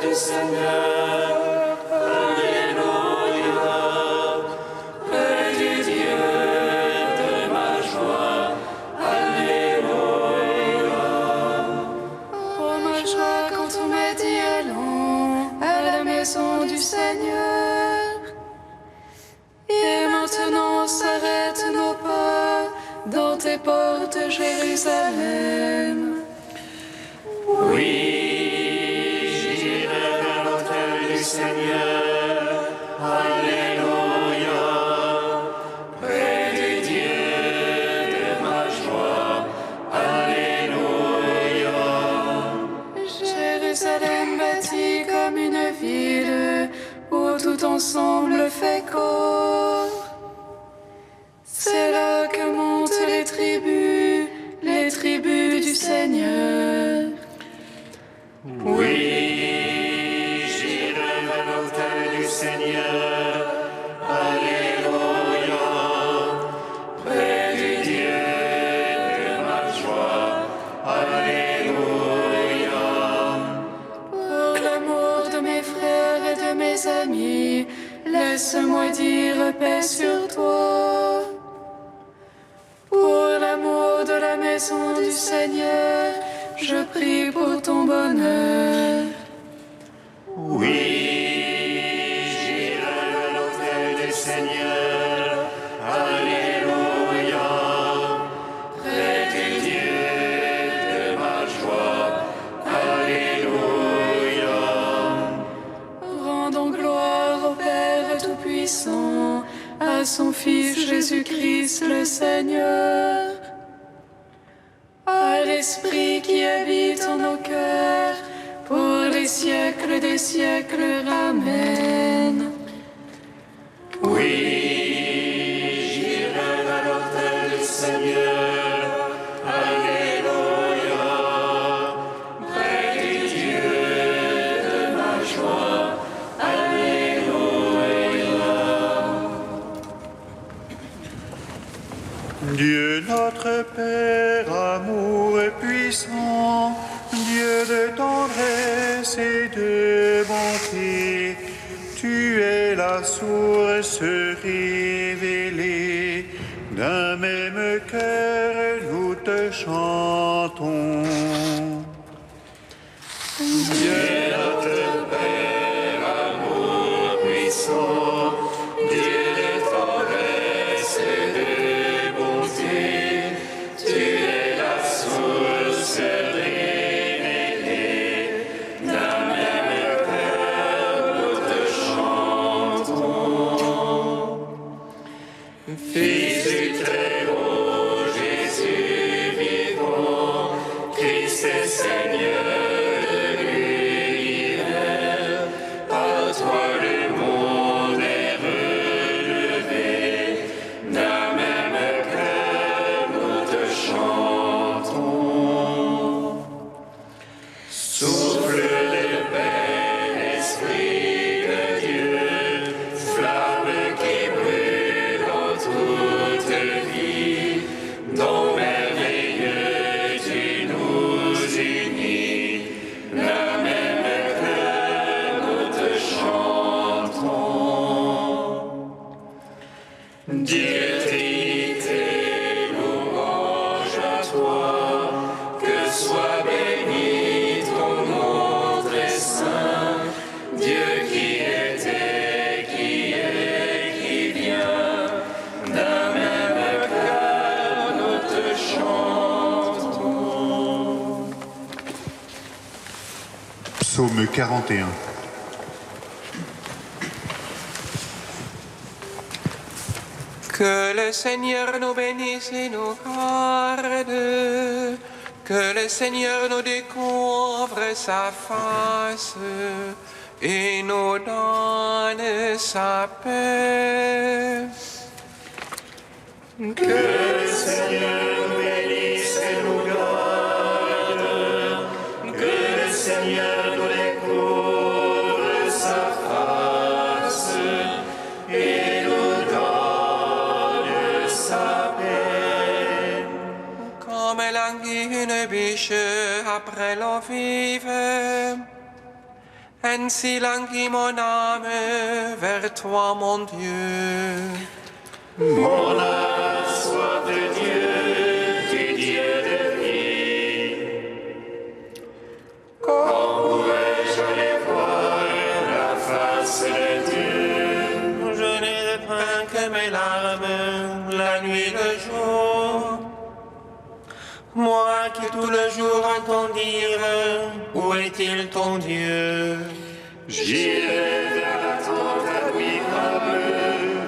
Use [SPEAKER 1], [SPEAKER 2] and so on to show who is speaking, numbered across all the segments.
[SPEAKER 1] le Seigneur. Alléluia. Près du Dieu de ma joie. Alléluia.
[SPEAKER 2] Oh, ma joie quand on m'a dit allons à la maison du Seigneur. Et maintenant s'arrêtent nos pas dans tes portes, Jérusalem.
[SPEAKER 1] Oui, j'irai vers l'autel du Seigneur. Alléluia. Près du Dieu de ma joie. Alléluia.
[SPEAKER 2] Jérusalem bâtie comme une ville où tout ensemble fait corps. C'est là que montent les tribus du Seigneur.
[SPEAKER 1] Oui, j'irai vers l'autel du Seigneur. Alléluia. Près du Dieu de ma joie. Alléluia.
[SPEAKER 2] Pour l'amour de mes frères et de mes amis, laisse-moi dire paix sur toi. Pour l'amour de la maison du Seigneur, je prie pour ton bonheur.
[SPEAKER 1] Oui, j'irai vers l'autel du Seigneur. Alléluia. Près du Dieu de ma joie. Alléluia.
[SPEAKER 2] Rendons gloire au Père Tout-Puissant, à son Fils Jésus-Christ le Seigneur, à l'Esprit qui habite en nos cœurs, pour les siècles des siècles. Amen.
[SPEAKER 1] Oui, j'irai vers l'autel du Seigneur. Alléluia. Près du Dieu de ma joie. Alléluia.
[SPEAKER 3] Dieu notre Père, amour et puissant, Dieu de tendresse et de bonté, tu es la source révélée. D'un même cœur, nous te chantons.
[SPEAKER 1] Dieu notre Père, amour puissant, Dieu de tendresse et de bonté, tu es la source révélée. D'un même cœur, nous te chantons. Fils du Très-Haut, Jésus vivant, Christ est Seigneur. Dieu Trinité, louange à toi, que soit béni ton nom très saint, Dieu qui était, qui est, qui vient, d'un même cœur nous te chantons.
[SPEAKER 3] Psaume 41.
[SPEAKER 4] Que le Seigneur nous bénisse et nous garde, que le Seigneur nous découvre sa face et nous donne sa paix.
[SPEAKER 1] Que le Seigneur nous bénisse et nous garde, que le Seigneur nous découvre sa face et nous donne sa paix.
[SPEAKER 4] Comme l'anguille une biche après l'eau vive, Ainsi languit mon âme vers toi, mon Dieu.
[SPEAKER 1] Mon âme soif de Dieu, du Dieu de vie. Quand pourrais-je aller voir la face de Dieu?
[SPEAKER 4] Je n'ai de pain que mes larmes, la nuit, le jour. Moi qui tout le jour entends dire, où est-il ton Dieu?
[SPEAKER 1] J'irai vers la tente admirable,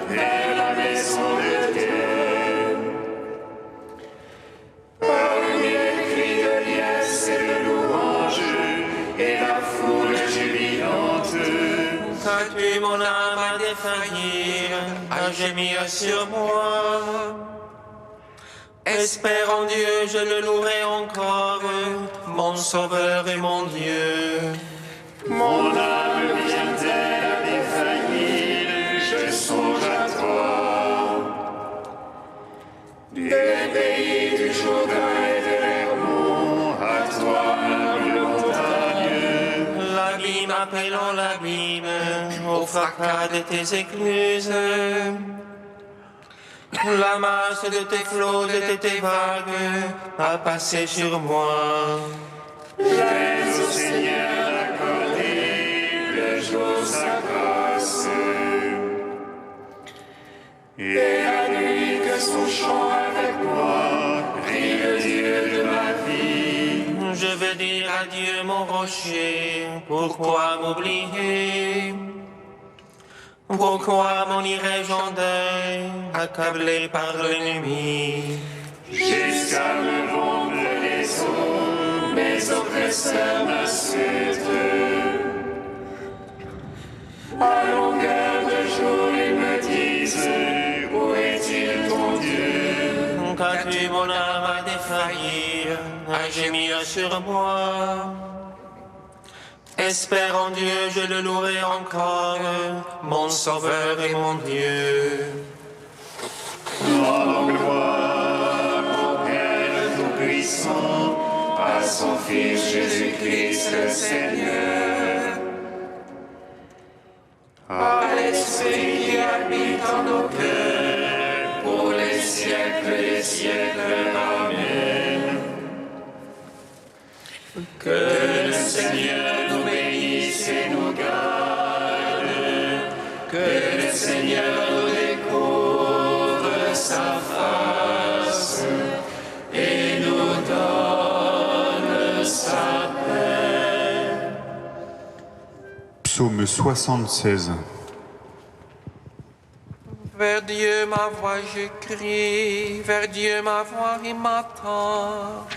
[SPEAKER 1] vers la maison de Dieu. Parmi les cris de liesse et de louange, et la foule jubilante,
[SPEAKER 4] Qu'as-tu mon âme à défaillir, à gémir sur moi? Espère en Dieu, je le louerai encore, mon Sauveur et mon Dieu.
[SPEAKER 1] mon âme vient-elle à défaillir, je songe à toi. Des pays du Jourdain et de l'Hermon, à toi, humble montagne.
[SPEAKER 4] L'abîme appelant l'abîme, au fracas de tes écluses. La masse de tes flots, de tes vagues, a passé sur moi.
[SPEAKER 1] Laisse au Seigneur accorder le jour sa grâce. Et la nuit que son chant avec moi, prie le Dieu de ma vie.
[SPEAKER 4] Je veux dire à Dieu mon rocher, pourquoi m'oublier? Pourquoi m'en irais-je en deuil, accablé par l'ennemi?
[SPEAKER 1] Jusqu'à me rompre les os, mes oppresseurs m'insultent. À longueur de jour, ils me disent, où est-il ton Dieu?
[SPEAKER 4] Qu'as-tu mon âme à défaillir, à gémir sur moi? Espère en Dieu, je le louerai encore, mon Sauveur et mon Dieu.
[SPEAKER 1] En gloire au Père Tout-Puissant, à son Fils Jésus-Christ le Seigneur. À l'Esprit qui habite en nos cœurs, pour les siècles des siècles. Amen. Que le Seigneur nous bénisse et nous garde. Que le Seigneur nous découvre sa face et nous donne sa paix.
[SPEAKER 3] Psaume 76.
[SPEAKER 4] Vers Dieu ma voix je crie, vers Dieu ma voix il m'attend.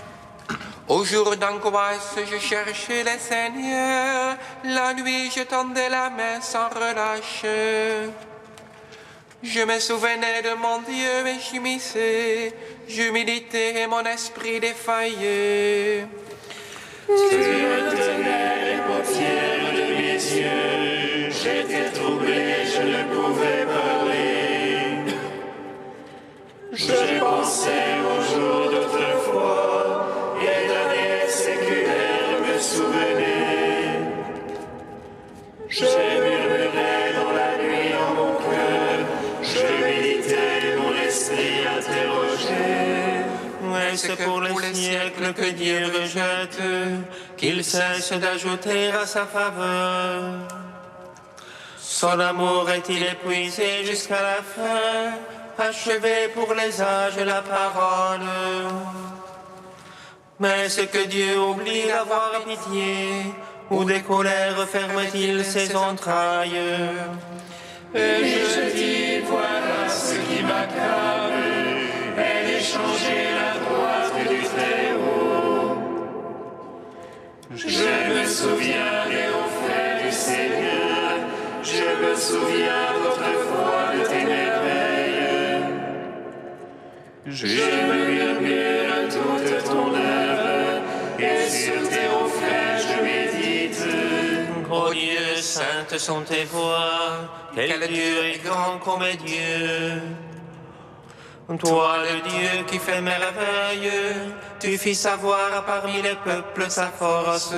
[SPEAKER 4] Au jour d'angoisse, je cherchais le Seigneur. La nuit, je tendais la main sans relâche. Je me souvenais de mon Dieu et j'immisçais. Je méditais et mon esprit défaillait.
[SPEAKER 1] Tu me tenais les paupières de mes yeux. J'étais troublé, je ne pouvais parler. Je pensais aux jours d'autrefois. Et d'un air séculaire me souvenait. Je murmurais dans la nuit en mon cœur. Je méditais, mon esprit interrogeait.
[SPEAKER 4] Est-ce pour les siècles que Dieu rejette, qu'il cesse d'ajouter à sa faveur? Son amour est-il épuisé jusqu'à la fin, achevé pour les âges la parole? Mais est-ce que Dieu oublie d'avoir pitié, ou des colères ferme-t-il ses entrailles?
[SPEAKER 1] Et je dis, voilà ce qui m'accable, elle est changée la droite du Très-Haut. Je me souviens des hauts faits du Seigneur, je me souviens d'autrefois de tes merveilles. Je me murmure toute ton œuvre, et sur tes hauts faits je médite.
[SPEAKER 4] Ô Dieu, saintes sont tes voix, quel Dieu est grand comme est Dieu. Toi, le Dieu qui fait merveille, tu fis savoir parmi les peuples sa force.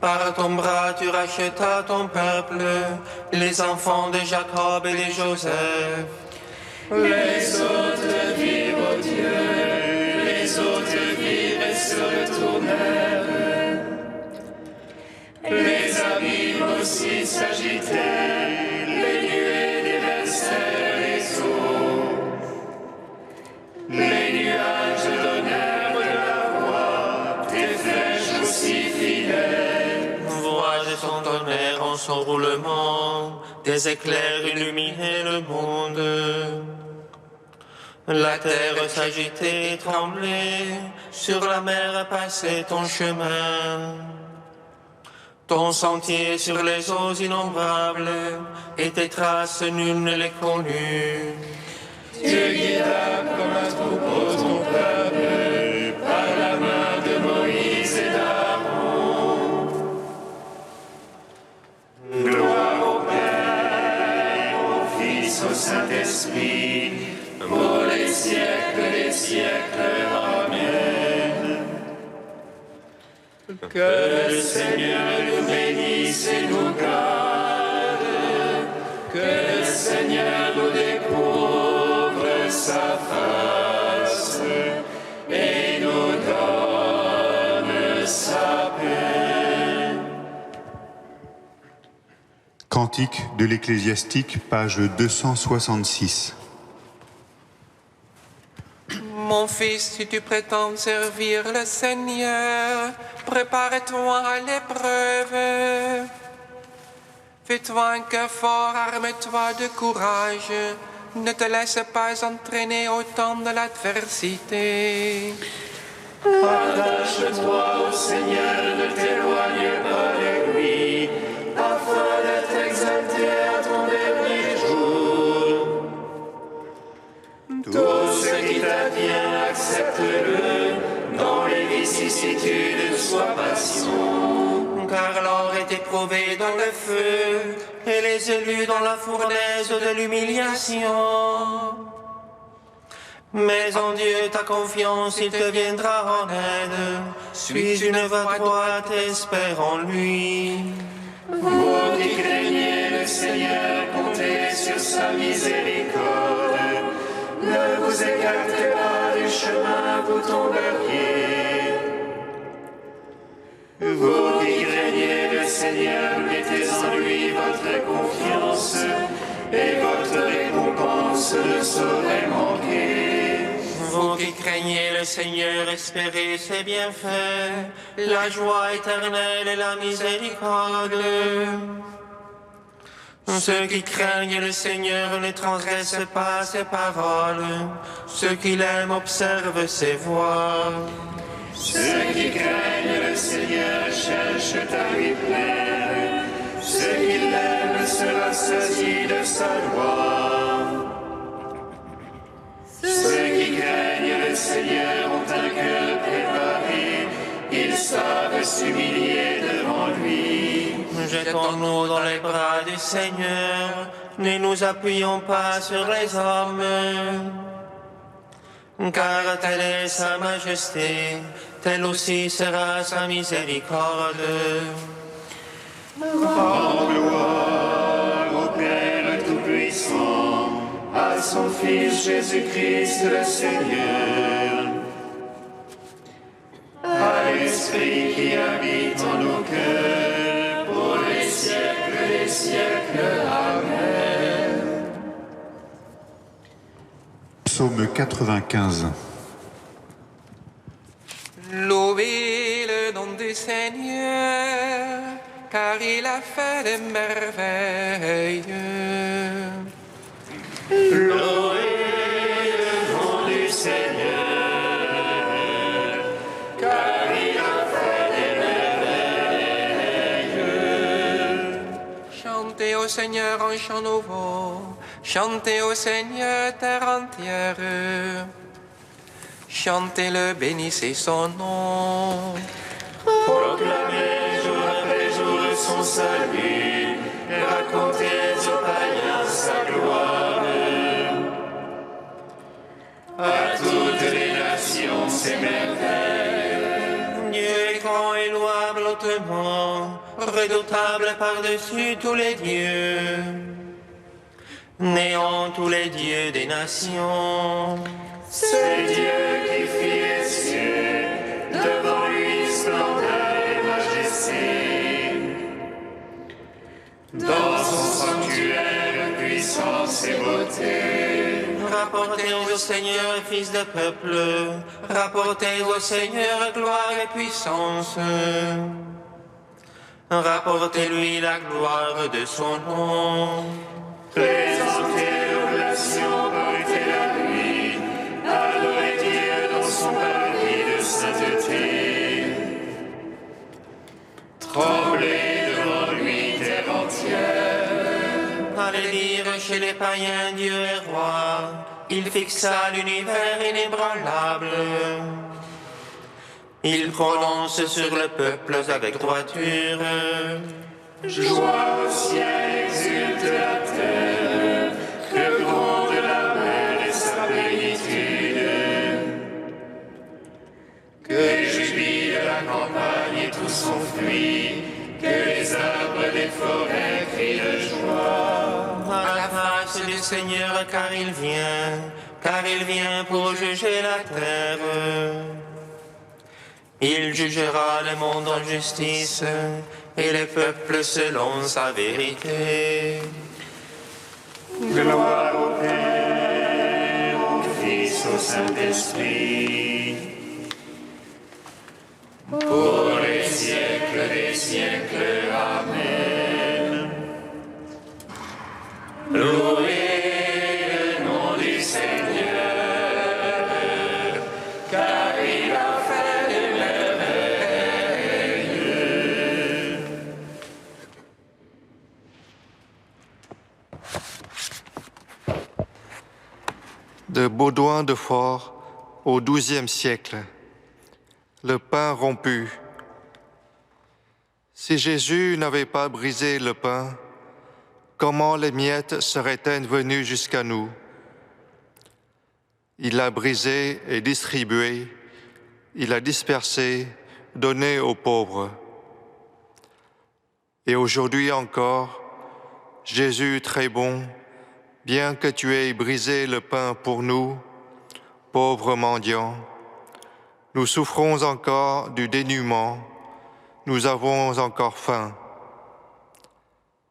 [SPEAKER 4] Par ton bras, tu rachetas ton peuple, les enfants de Jacob et de Joseph.
[SPEAKER 1] Les autres virent, ô Dieu, les autres virent et se retournèrent. Les abîmes aussi s'agitaient, les nuées déversèrent les eaux. Les nuages donnèrent de la voix, tes flèches aussi fidèles.
[SPEAKER 4] Voix de son tonnerre en son roulement, des éclairs illuminaient le monde. La terre s'agitait et tremblait, sur la mer passait ton chemin. Ton sentier sur les eaux innombrables, et tes traces nul ne les connut.
[SPEAKER 1] Tu guidas comme un troupeau ton peuple, par la main de Moïse et d'Aaron. Gloire au Père, au Fils, au Saint-Esprit, pour les siècles des siècles. Amen. Que le Seigneur nous bénisse et nous garde, que le Seigneur nous découvre sa face et nous donne sa paix.
[SPEAKER 3] Cantique de l'Ecclésiastique, page 266.
[SPEAKER 4] Mon fils, si tu prétends servir le Seigneur, prépare-toi à l'épreuve. Fais-toi un cœur fort, arme-toi de courage. Ne te laisse pas entraîner au temps de l'adversité.
[SPEAKER 1] Attache-toi au Seigneur, ne t'éloigne pas de lui, afin d'être exalté à ton dernier jour. Tout ce qui t'advient, accepte-le, dans les vicissitudes, sois patient.
[SPEAKER 4] Car l'or est éprouvé dans le feu, et les élus dans la fournaise de l'humiliation. Mais en Dieu ta confiance, il te viendra en aide. Suis une voie droite, espère en lui.
[SPEAKER 1] Vous qui craignez le Seigneur, comptez sur sa miséricorde. Ne vous écartez pas du chemin, vous tomberiez. Vous qui craignez le Seigneur, mettez en lui votre confiance, et votre récompense ne saurait manquer.
[SPEAKER 4] Vous qui craignez le Seigneur, espérez ses bienfaits, la joie éternelle et la miséricorde. Ceux qui craignent le Seigneur ne transgressent pas ses paroles, ceux qui l'aiment observent ses voies.
[SPEAKER 1] Ceux qui craignent le Seigneur cherchent à lui plaire, ceux qui l'aiment se rassasient de sa loi. Ceux qui craignent le Seigneur ont un cœur préparé, ils savent s'humilier devant lui.
[SPEAKER 4] Jetons-nous dans les bras du Seigneur, ne nous appuyons pas sur les hommes. Car telle est sa majesté, telle aussi sera sa miséricorde.
[SPEAKER 1] En gloire au Père Tout-Puissant, à son Fils Jésus-Christ le Seigneur, à l'Esprit qui habite en nos cœurs, pour les siècles des siècles. Amen.
[SPEAKER 3] Psaume 95.
[SPEAKER 4] Louez le nom du Seigneur, car il a fait des merveilles.
[SPEAKER 1] Louez le nom du Seigneur, car il a fait des merveilles.
[SPEAKER 4] Chantez au Seigneur un chant nouveau, chantez au Seigneur terre entière. Chantez-le, bénissez son nom.
[SPEAKER 1] Proclamez jour après jour son salut, et racontez aux païens sa gloire. À toutes les nations ses merveilles.
[SPEAKER 4] Dieu est grand et louable au lentement, redoutable par-dessus tous les dieux, néant tous les dieux des nations.
[SPEAKER 1] C'est Dieu qui fit les cieux, devant lui splendeur et majesté. Dans son sanctuaire, puissance et beauté.
[SPEAKER 4] Rapportez au Seigneur, fils de peuple, rapportez au Seigneur gloire et puissance. Rapportez-lui la gloire de son nom.
[SPEAKER 1] Présentez l'oblation, brûlez la nuit, adorez Dieu dans son paradis de sainteté. Tremblez devant lui, terre entière.
[SPEAKER 4] Allez dire chez les païens, Dieu est roi, il fixa l'univers inébranlable. Il prononce sur le peuple avec droiture.
[SPEAKER 1] Joie au ciel, exulte la terre, que gronde la mer et sa plénitude. Que jubile la campagne et tout son fruit, que les arbres des forêts crient de joie.
[SPEAKER 4] À la face du Seigneur, car il vient pour juger la terre. Il jugera le monde en justice et les peuples selon sa vérité.
[SPEAKER 1] Gloire au Père, au Fils, au Saint-Esprit, pour les siècles des siècles. Amen. Louez le nom du Seigneur, car il a fait des merveilles.
[SPEAKER 5] De Baudouin de Fort au XIIe siècle. Le pain rompu. Si Jésus n'avait pas brisé le pain, comment les miettes seraient-elles venues jusqu'à nous? Il l'a brisé et distribué, il a dispersé, donné aux pauvres. Et aujourd'hui encore, Jésus très bon, bien que tu aies brisé le pain pour nous, pauvres mendiants, nous souffrons encore du dénuement, nous avons encore faim.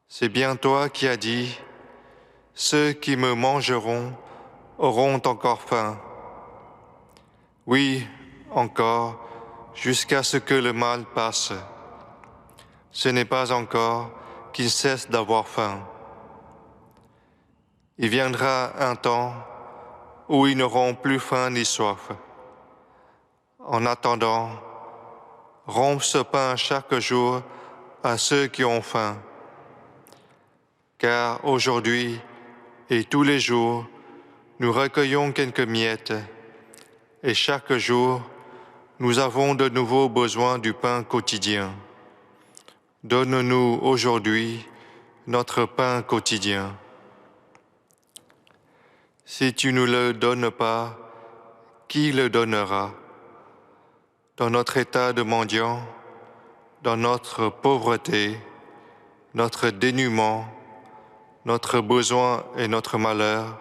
[SPEAKER 5] C'est bien toi qui as dit, « Ceux qui me mangeront auront encore faim. » Oui, encore, jusqu'à ce que le mal passe. Ce n'est pas encore qu'ils cessent d'avoir faim. Il viendra un temps où ils n'auront plus faim ni soif. En attendant, romps ce pain chaque jour à ceux qui ont faim. Car aujourd'hui et tous les jours, nous recueillons quelques miettes et chaque jour, nous avons de nouveaux besoins du pain quotidien. Donne-nous aujourd'hui notre pain quotidien. Si tu ne le donnes pas, qui le donnera? Dans notre état de mendiant, dans notre pauvreté, notre dénuement, notre besoin et notre malheur,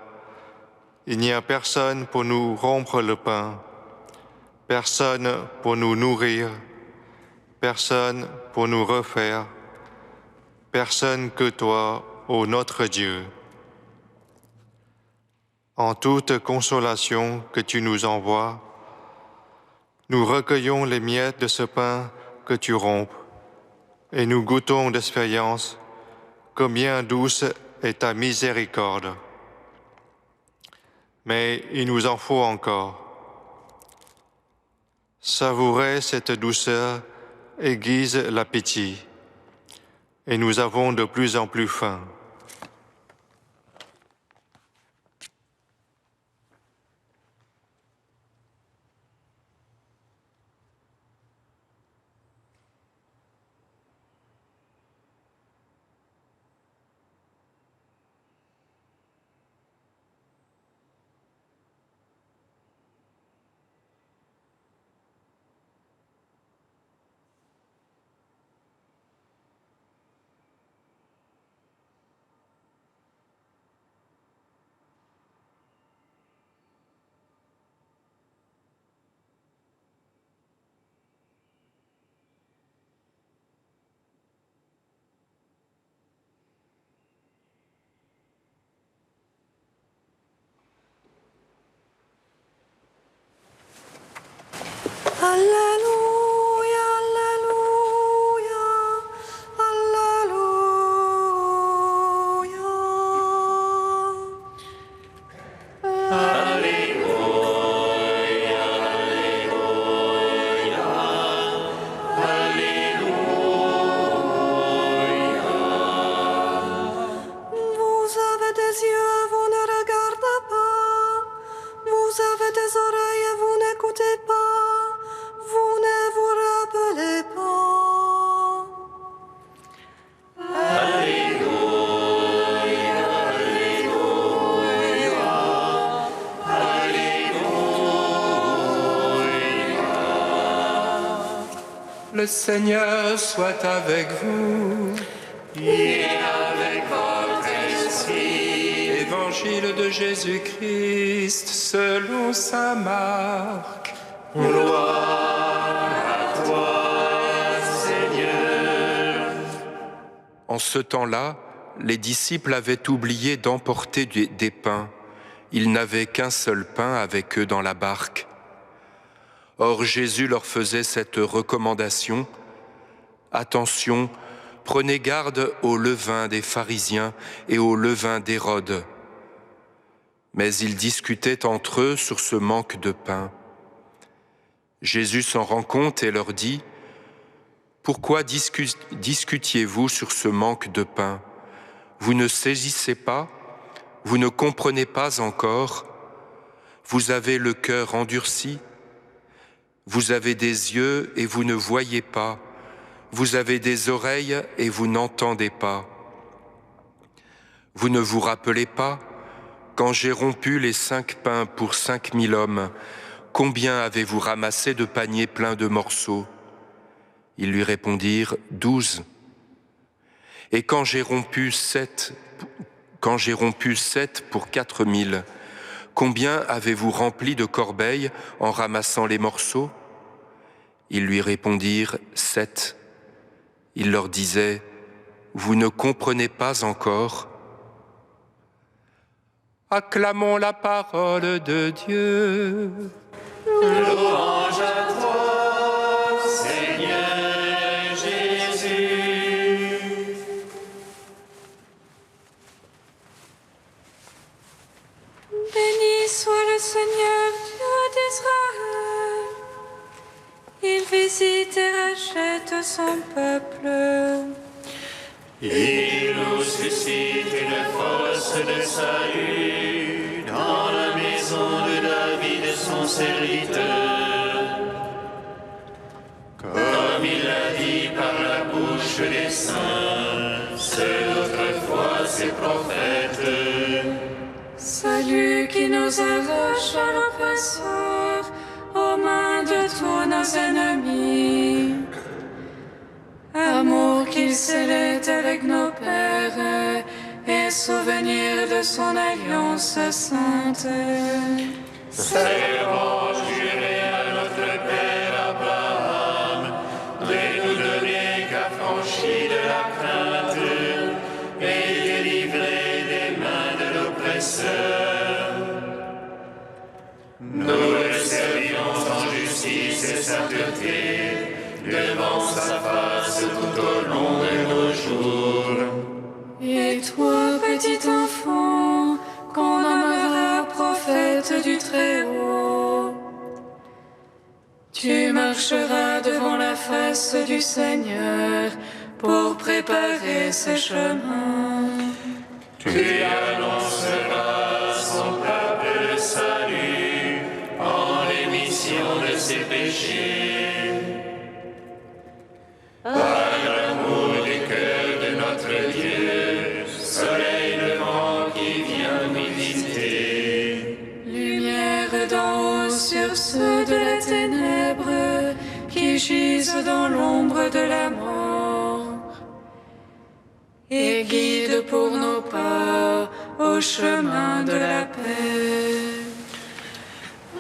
[SPEAKER 5] il n'y a personne pour nous rompre le pain, personne pour nous nourrir, personne pour nous refaire, personne que toi, ô notre Dieu. En toute consolation que tu nous envoies, nous recueillons les miettes de ce pain que tu rompes, et nous goûtons d'expérience combien douce est ta miséricorde. Mais il nous en faut encore. Savourer cette douceur aiguise l'appétit, et nous avons de plus en plus faim.
[SPEAKER 2] Alléluia, Alléluia, Vous avez des yeux, vous ne regardez pas. Vous avez des oreilles, vous n'écoutez pas. Vous ne vous rappelez pas.
[SPEAKER 4] Le Seigneur soit avec vous.
[SPEAKER 1] Et avec votre esprit.
[SPEAKER 4] Évangile de Jésus-Christ selon saint Marc.
[SPEAKER 1] Gloire à toi, Seigneur.
[SPEAKER 6] En ce temps-là, les disciples avaient oublié d'emporter des pains. Ils n'avaient qu'un seul pain avec eux dans la barque. Or Jésus leur faisait cette recommandation : attention, prenez garde au levain des pharisiens et au levain d'Hérode. Mais ils discutaient entre eux sur ce manque de pain. Jésus s'en rend compte et leur dit : pourquoi discutiez-vous sur ce manque de pain ? Vous ne saisissez pas ? Vous ne comprenez pas encore ? Vous avez le cœur endurci ? Vous avez des yeux et vous ne voyez pas. Vous avez des oreilles et vous n'entendez pas. Vous ne vous rappelez pas, quand j'ai rompu les 5 pains pour 5000 hommes, combien avez-vous ramassé de paniers pleins de morceaux ? Ils lui répondirent : 12. Et quand j'ai rompu 7 pour 4000, combien avez-vous rempli de corbeilles en ramassant les morceaux ? Ils lui répondirent : 7. Il leur disait : vous ne comprenez pas encore ?
[SPEAKER 4] Acclamons la parole de Dieu.
[SPEAKER 1] Louange à toi, Seigneur Jésus.
[SPEAKER 2] Béni soit le Seigneur, Dieu d'Israël. Il visite et rachète son peuple.
[SPEAKER 1] Il nous suscite une force de salut dans la maison de David, son serviteur. Comme il l'a dit par la bouche des saints, ceux d'autrefois ses prophètes.
[SPEAKER 2] Salut qui nous arrache à l'oppresseur, aux mains de tous nos ennemis. Amour qu'il scellait avec nos pères, et souvenir de son alliance sainte.
[SPEAKER 1] Servons juré à notre Père Abraham de nous donner qu'affranchis de la crainte et délivrés des mains de l'oppresseur. Nous le servions en justice et sainteté devant sa face tout au long de nos jours.
[SPEAKER 2] Et toi, petit enfant, qu'on nommera prophète du Très-Haut, tu marcheras devant la face du Seigneur pour préparer ses chemins.
[SPEAKER 1] Tu annonceras son peuple le salut en l'émission de ses péchés. Par l'amour du cœur de notre Dieu, soleil levant qui vient nous visiter.
[SPEAKER 2] Lumière d'en haut sur ceux de la ténèbre qui gisent dans l'ombre de la mort. Et guide pour nos pas au chemin de la paix.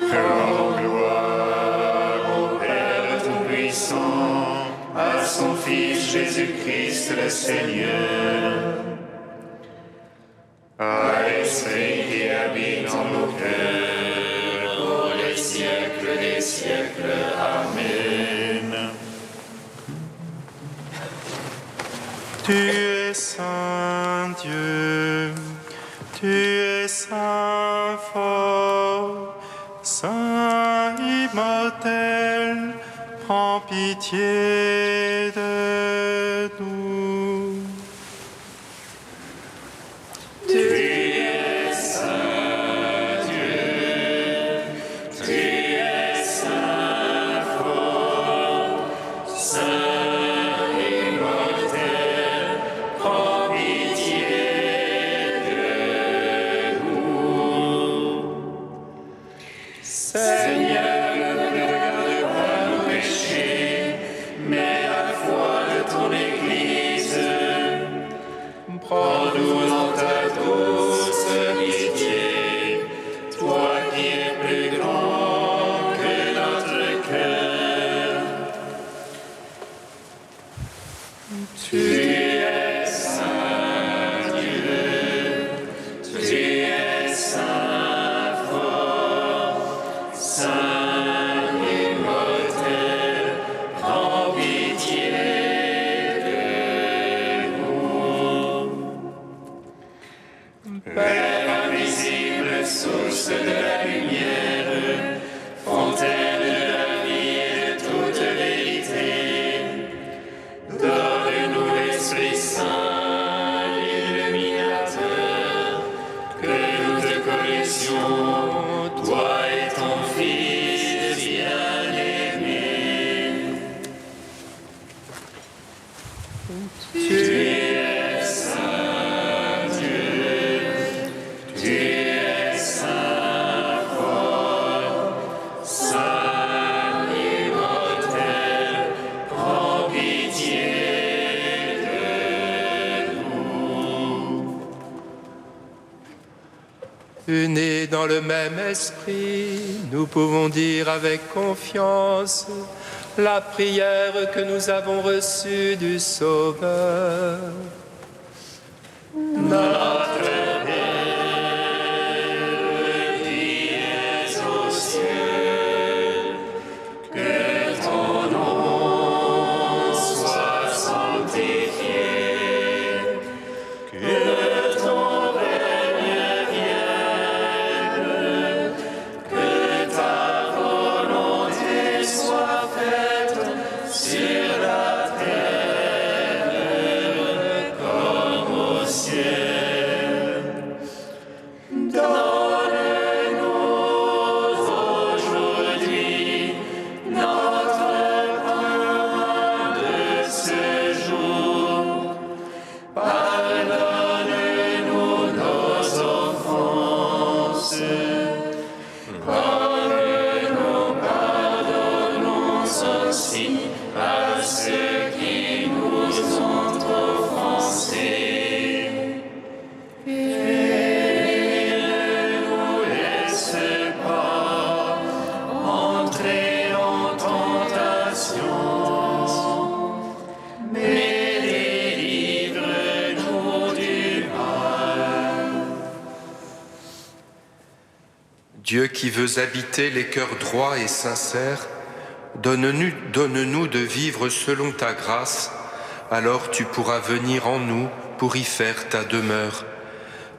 [SPEAKER 1] Rends gloire au Père Tout-Puissant, à son Fils Jésus-Christ le Seigneur, à l'Esprit qui habite en nos cœurs, pour les siècles des siècles. Amen.
[SPEAKER 7] Tu es saint Dieu, tu es saint fort, saint immortel, prends pitié de nous.
[SPEAKER 1] Tu es saint Dieu, tu es saint fort, saint immortel, prends pitié de nous. Seigneur, ne regarde pas nos péchés, mais la foi de ton Église. Prends-nous en ta douce pitié, toi qui es plus grand que notre cœur. Tu es saint Dieu, tu es saint fort, saint immortel, prends pitié de nous. Père invisible, source de la lumière, fontaine de la vie et de toute vérité, donne-nous l'Esprit Saint, l'illuminateur, que nous te connaissions, toi et ton Fils bien-aimé. Tu es saint Dieu, tu es saint fort, saint immortel, prends pitié de nous.
[SPEAKER 6] Unis dans le même esprit, nous pouvons dire avec confiance la prière que nous avons reçue du Sauveur.
[SPEAKER 1] Notre Père qui es aux cieux, que ton nom soit sanctifié, que ton règne vienne, que ta volonté soit faite sur la terre comme au ciel. Donne-nous aujourd'hui notre pain de ce jour. Pardonne-nous nos offenses, comme nous pardonnons aussi à ceux qui nous ont offensés. Et ne nous laisse pas entrer en tentation, mais délivre-nous du mal.
[SPEAKER 6] Dieu qui veux habiter les cœurs droits et sincères, donne-nous de vivre selon ta grâce, alors tu pourras venir en nous pour y faire ta demeure.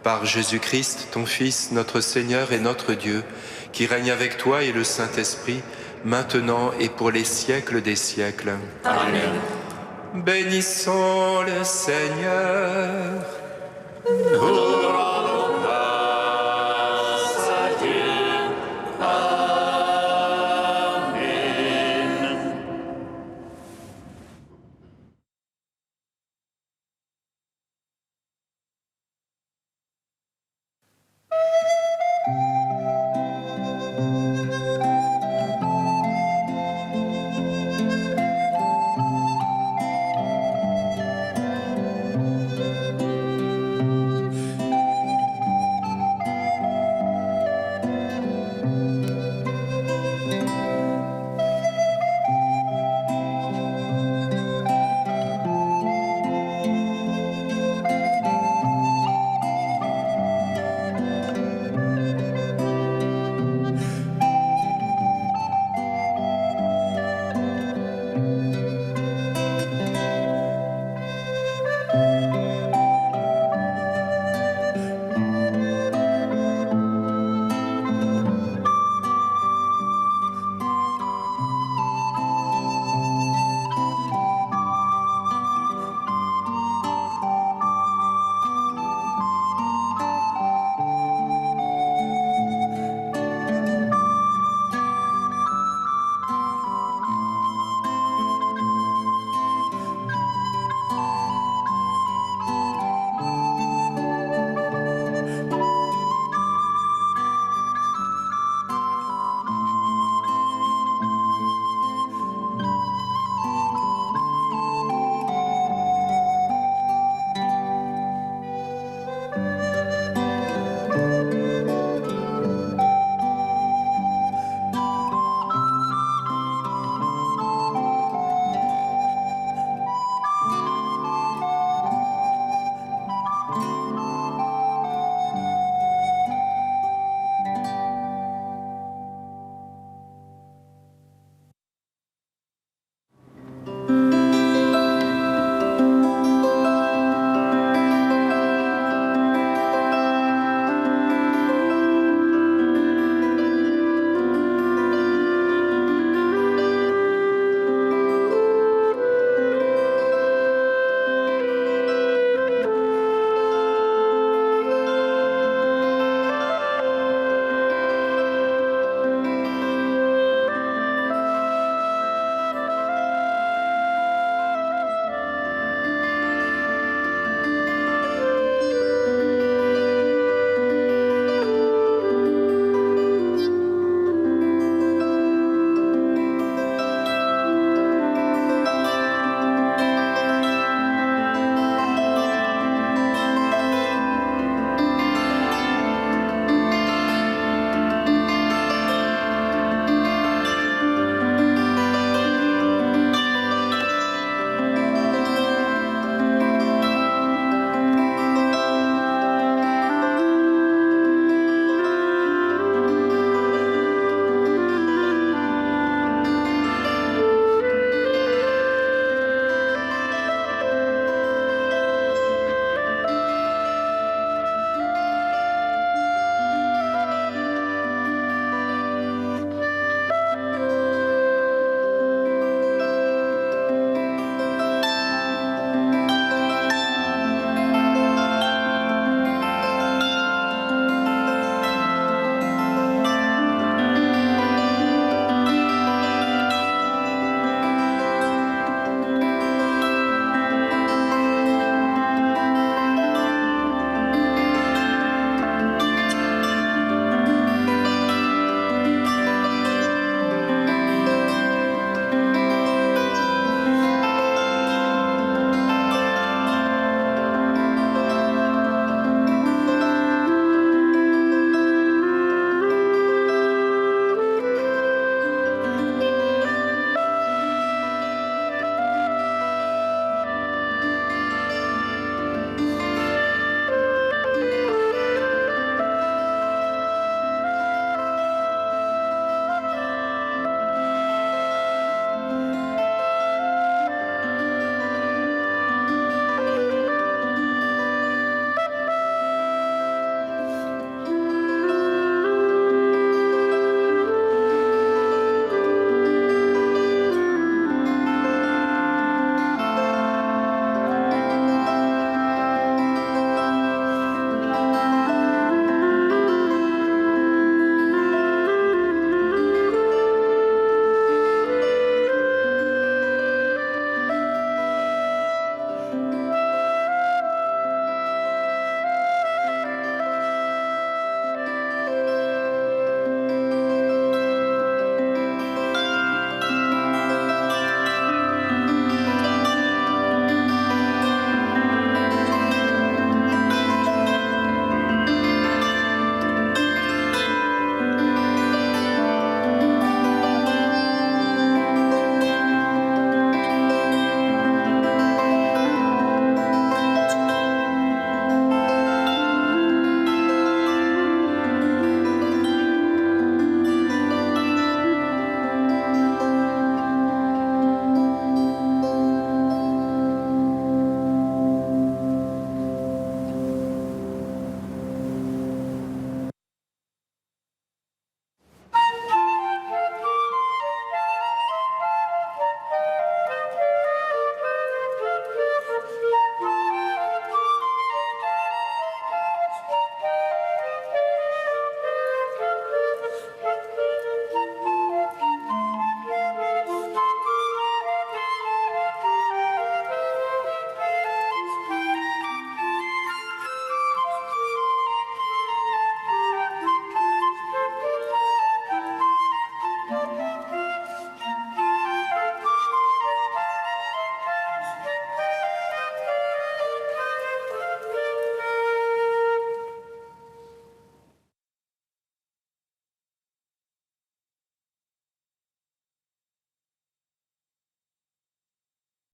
[SPEAKER 6] Par Jésus-Christ, ton Fils, notre Seigneur et notre Dieu, qui règne avec toi et le Saint-Esprit, maintenant et pour les siècles des siècles.
[SPEAKER 1] Amen.
[SPEAKER 6] Bénissons le Seigneur.
[SPEAKER 1] Nous rendons